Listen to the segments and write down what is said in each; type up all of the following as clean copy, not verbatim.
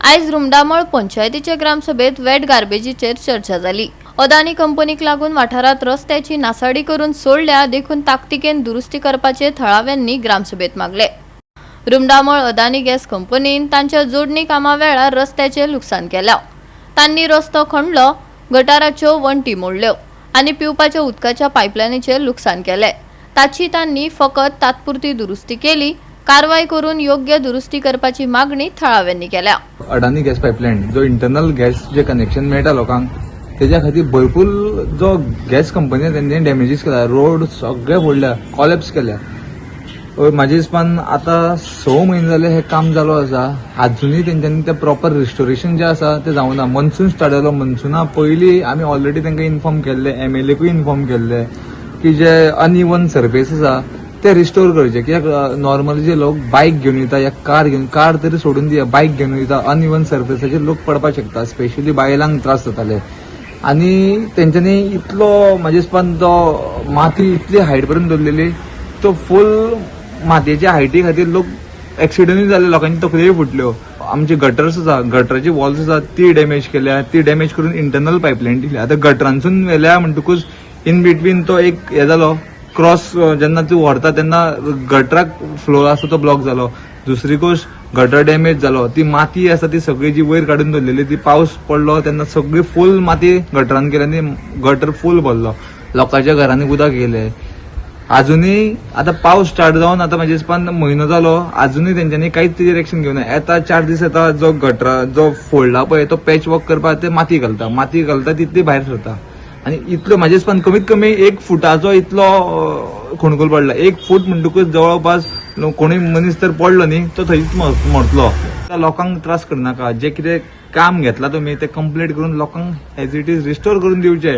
आयज रुमडामळ पंचायतीच्या ग्रामसभेत वेट गार्बेजीचेर चर्चा जाली। अदानी कंपनीक लागून वाठारात रस्त्याची नासाडी करून सोडल्या देखून ताकतिकेन दुरुस्ती करपाचे थळाव्यांनी ग्रामसभेत मागले। रुमडामळ अदानी गॅस कंपनीन तांच्या जोडणी कामा वेळार रस्त्याचे लुकसाण केला। तांनी रस्तो खणलो, गटाराच्यो वणटी मोडल्यो आणि पिवपाच्या उदकाच्या पायपलायनीचे लुकसाण केले। ताची तांनी फकत तात्पुरती दुरुस्ती केली। कारवाई करून योग्य दुरुस्ती करपाची मागणी थळाव्यांनी केल्या। अडानी गॅस पाईपलाईन जो इंटरनल गॅस जे कनेक्शन मेळटा लोकांक त्याच्या खातीर भरपूर जो गॅस कंपनी त्यांनी डॅमेजीस केला, रोड सगळे फोडल्या, कॉलेप्स केल्या। म्हाजे हिसपान आता 6 म्हयने जाले हे काम चालू आसा, अजूनही तेंच्यांनी ते प्रॉपर रिस्टोरेशन जे आसा ते जावना। मनसून स्टार्ट जालो, मनसुना पयलीं आमी ऑलरेडी तांकां इन्फॉर्म केल्ले, MLAकूय इन्फॉर्म केल्ले की जे अनइवन सरफेस आसा ते रिस्टोर करचे। कित्याक नॉर्मली जे लोक बायक घेवन येता या कार तरी सोडून दिया, बायक घेवन येता, अनइवन सरफेसाचेर लोक पडपाक शकता, स्पेशली बायलांक त्रास जाताले। आणि तेंच्यांनी इतलो म्हाजे हिसपान तो माती इतली हायट पर्यंत दवरलेली, तो फुल मातयेच्या हायटी खातीर लोक एक्सिडंटूय जाले, लोकांची तकल्योय फुटल्यो। आमचे गटर्स आसा, गटराची वॉल्स आसा ती डॅमेज केल्या, ती डॅमेज करून इंटरनल पायपलायन दिल्या। आता गटरांसून व्हेल्या म्हणटकूच इन बिटवीन तो एक हे जालो, क्रॉस जेन्ना तूं व्हरता तेन्ना गटराक फ्लो आसा तो ब्लॉक जालो। दुसरी गोष्ट गटर डॅमेज जालो, ती माती आसा ती सगळी जी वयर काडून दवरलेली ती पावस पडलो तेन्ना सगळी फुल माती गटरान गेली आनी गटर फुल भरलो, लोकांच्या घरांनी उदक गेले। अजूनही आता पावस स्टार्ट जावन आता म्हाजे हिसपान म्हयनो जालो, अजूनही तेंच्यांनी कांयच तेजेर एक्शन घेवना। येता 4 दीस येता, जो गटरा जो फोडला पळय तो पॅच वर्क करपाक ते माती घालता तितली भायर सरता। आणि इतलो म्हाजे हिसपान कमीत कमी 1 फुटाचो इतलो खोणकूल पडला। 1 फूट म्हणटकूच जवळपास कोणी मनीस तर पडलो न्ही तो थंयच मरतलो। लोकांक त्रास करनाका, जे कितें काम घेतला तुमी ते कंप्लीट करून लोकांक एज इट इज रिस्टोर करून दिवचे।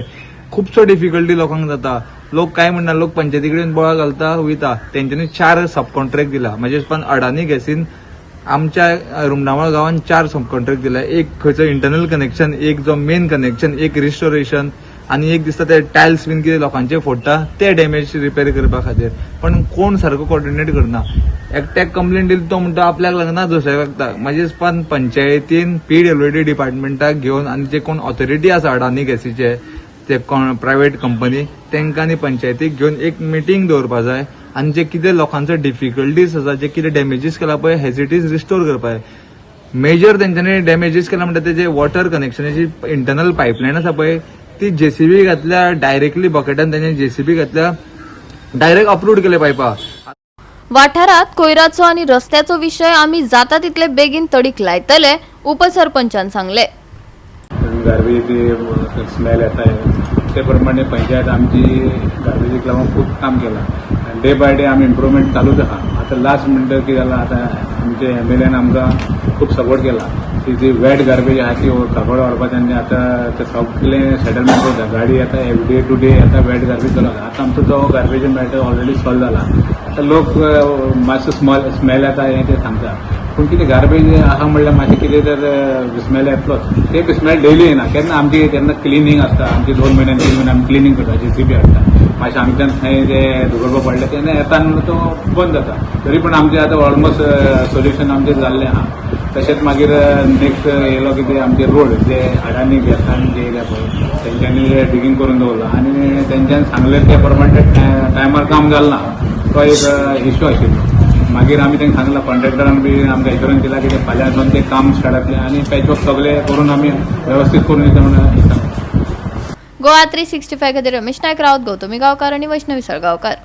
खूपसो डिफिकल्टी लोकांक जाता। लोक काय म्हणना, लोक पंचायती कडेन बोळा घालता वयता, तेंच्यांनी 4 सब कॉन्ट्रॅक्ट दिला। म्हाजे हिसपान अडानी गॅसीन आमच्या रुमडामळ गांवांत 4 सब कॉन्ट्रॅक्ट दिला। एक खंयचो इंटरनल कनेक्शन, एक जो मेन कनेक्शन, एक रिस्टोरेशन आणि एक दिसता ते टायल्स बीन कितें लोकांचे फोडटा ते डॅमेज रिपेअर करपा खातीर। पण कोण सारको कोऑर्डिनेट करना। एकट्याक कंप्लेंट दिली तो म्हणटा आपल्याक लागना दुसऱ्याक लागता। म्हाजे हिसपान पंचायतीन PWD डिपार्टमेंटाक घेवन आनी जे कोण ऑथॉरिटी आसा अडानी गॅसीचे ते प्रायव्हेट कंपनी तांकां आनी पंचायतीक घेवन एक मिटींग दवरपा जाय आनी जे कितें लोकांचो डिफिकल्टीज आसा, जे कितें डॅमेजीस केला पळय हेजिटीज रिस्टोर करपा जाय। मेजर तेंच्यांनी डॅमेजीस केला म्हणटा ते जे वॉटर कनेक्शनाची इंटरनल पायपलायन आसा पळय ती JCB घातल्या, डायरेक्टली बकेटान तांणी JCB घातल्या, डायरेक्ट अपलोड केले पायपा। वाठारात कोयराचो आणि रस्त्याचो विषय आम्ही जाता तितले बेगीन तडीक लायतले, उपसरपंचान सांगले। गार्बेज स्मेल येता ते प्रमाणे पंचायत आमची गार्बेजीक लागून खूप काम केला। डे बाय डे आमी इम्प्रुवमेंट चालूच आहा। आता लास्ट म्हणटा कितें जाला, आता आमचे MLAन आमकां खूप सपोर्ट केला। ती जी वेट गार्बेज आहा ती कापड व्हरपा त्यांनी आता ते सगळें सेटलमेंट करता। गाडी आता डे टू डे आता वेट गार्बेज चलता। आता आमचो जो गार्बेज मॅटर ऑलरेडी सॉल्व जाला। आता लोक मातसो स्मेल येता हें ते सांगता, पूण कितें गार्बेज आहा म्हणल्यार मातशें कितें तर स्मेल येतलोच। ते स्मेल डेली येना, केन्ना आमची तेन्ना क्लिनिंग आसता, आमची 2 म्हयन्यान 3 म्हयन्यान आमी क्लिनिंग करता, JCB हाडटा। मातशें आमच्यान थंय ते धुगडपा पडले तेन्ना येता म्हणून तो बंद जाता। तरी पण आमचें आतां ऑलमोस्ट सोल्युशन आमचें जाल्लें आहा। तशेंच मागीर नेक्स्ट येयलो कितें आमचे रोड जे अडानी गॅसान जे येयल्या पळय तेंच्यांनी डिगींग करून दवरला आनी तेंच्यांनी सांगलें ते प्रमाणे टायमार काम जालें ना, तो एक इश्यू आशिल्लो। मागीर आमी तांकां सांगलां, कॉन्ट्रॅक्टरान बी आमकां एश्योरन्स दिला की फाल्यांच्यान ते काम स्टार्ट जातलें आनी पॅचवर्क सगळें करून आमी वेवस्थीत करून येता म्हणून गोवा 365 खातीर रमेश नायक रावत, गौतमी गांवकार आणि वैष्णवी सळगांवकार।